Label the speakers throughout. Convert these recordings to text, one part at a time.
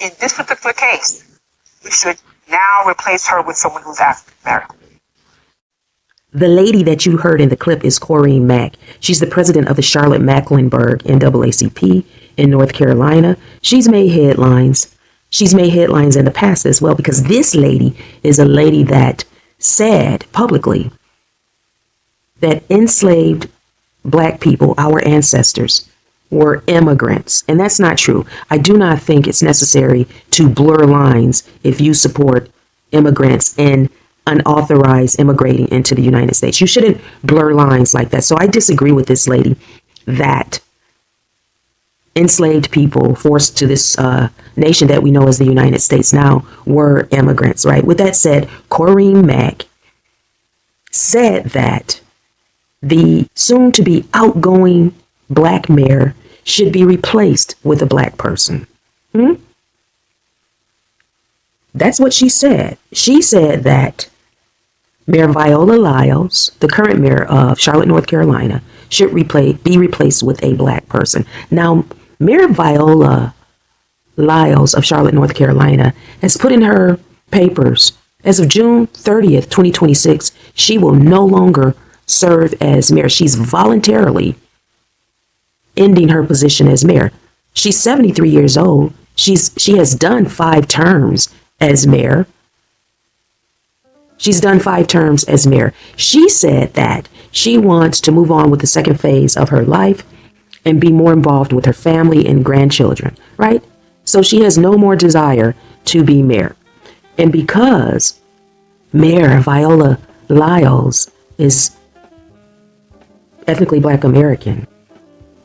Speaker 1: in this particular case, we should now replace her with someone who's African American.
Speaker 2: The lady that you heard in the clip is Corine Mack. She's the president of the Charlotte-Mecklenburg NAACP in North Carolina. She's made headlines. She's made headlines in the past as well, because this lady is a lady that said publicly that enslaved Black people, our ancestors, were immigrants. And that's not true. I do not think it's necessary to blur lines if you support immigrants and unauthorized immigrating into the United States. You shouldn't blur lines like that. So I disagree with this lady that enslaved people forced to this nation that we know as the United States now were immigrants, right? With that said, Corine Mack said that the soon-to-be outgoing Black mayor should be replaced with a Black person. That's what she said. She said that Mayor Vi Lyles, the current mayor of Charlotte, North Carolina, should be replaced with a Black person. Now, Mayor Vi Lyles of Charlotte, North Carolina, has put in her papers, as of June 30th, 2026, she will no longer serve as mayor. She's voluntarily ending her position as mayor. She's 73 years old. She has done 5 terms as mayor. She's done 5 terms as mayor. She said that she wants to move on with the second phase of her life and be more involved with her family and grandchildren, right? So she has no more desire to be mayor. And because Mayor Vi Lyles is ethnically Black American,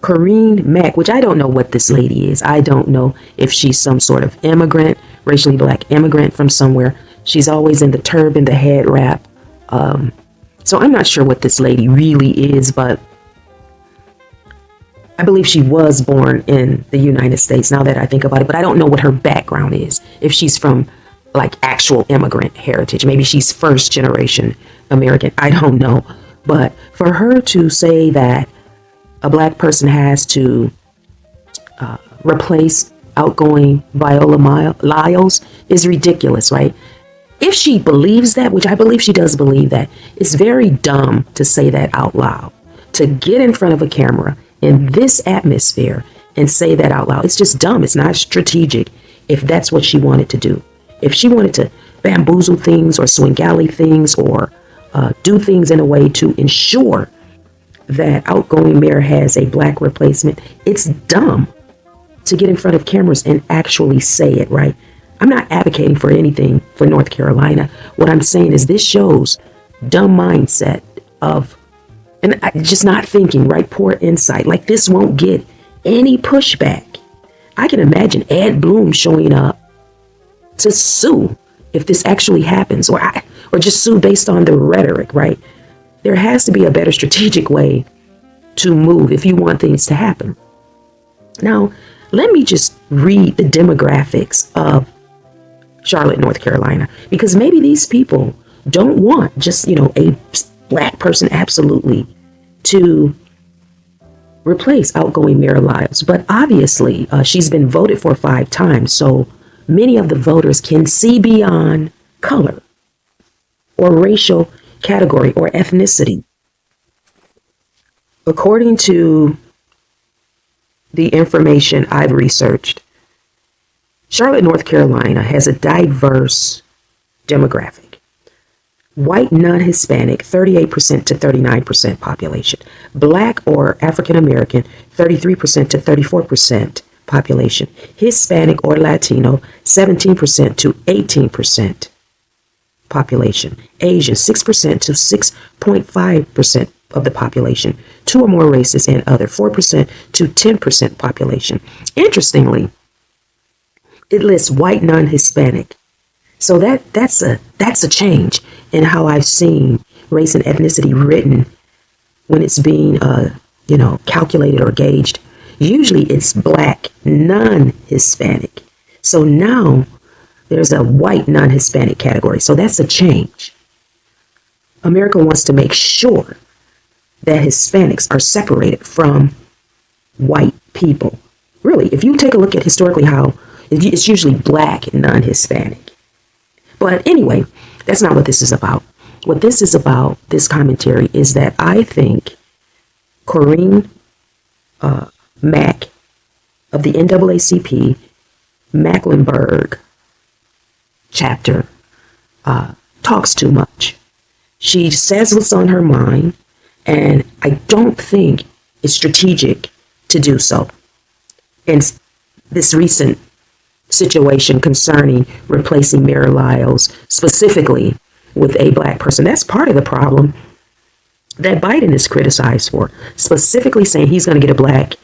Speaker 2: Corine Mack, which I don't know what this lady is. I don't know if she's some sort of immigrant, racially Black immigrant from somewhere. She's always in the turban, the head wrap. So I'm not sure what this lady really is, but I believe she was born in the United States, now that I think about it. But I don't know what her background is. If she's from like actual immigrant heritage, maybe she's first generation American. I don't know. But for her to say that a Black person has to replace outgoing Vi Lyles is ridiculous, right? If she believes that, which I believe she does believe that, it's very dumb to say that out loud. To get in front of a camera in this atmosphere and say that out loud, it's just dumb. It's not strategic if that's what she wanted to do. If she wanted to bamboozle things or swingally things or do things in a way to ensure that outgoing mayor has a Black replacement, it's dumb to get in front of cameras and actually say it, right? I'm not advocating for anything for North Carolina. What I'm saying is this shows dumb mindset of, and just not thinking, right? Poor insight. Like, this won't get any pushback. I can imagine Ed Bloom showing up to sue if this actually happens, or just sue based on the rhetoric, right? There has to be a better strategic way to move if you want things to happen. Now, let me just read the demographics of Charlotte, North Carolina, because maybe these people don't want just, a Black person absolutely to replace outgoing Mayor Lyles. But obviously, she's been voted for 5 times. So many of the voters can see beyond color or racial category or ethnicity. According to the information I've researched, Charlotte, North Carolina has a diverse demographic. White, non-Hispanic, 38% to 39% population. Black or African American, 33% to 34% population. Hispanic or Latino, 17% to 18% population. Asian, 6% to 6.5% of the population. 2 or more races and other, 4% to 10% population. Interestingly, it lists white, non-Hispanic. So that's a change in how I've seen race and ethnicity written when it's being calculated or gauged. Usually it's Black, non-Hispanic. So now there's a white, non-Hispanic category. So that's a change. America wants to make sure that Hispanics are separated from white people. Really, if you take a look at historically how It's usually black and non-Hispanic. But anyway, that's not what this is about. What this is about, this commentary, is that I think Corine Mack of the NAACP Mecklenburg chapter talks too much. She says what's on her mind, and I don't think it's strategic to do so. In this recent situation concerning replacing Mayor Lyles specifically with a black person, that's part of the problem that Biden is criticized for, specifically saying he's going to get a black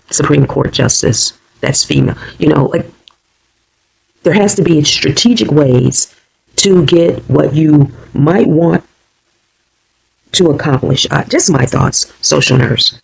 Speaker 2: Supreme Court justice that's female. You know, like, there has to be strategic ways to get what you might want to accomplish. Just my thoughts, social nurse.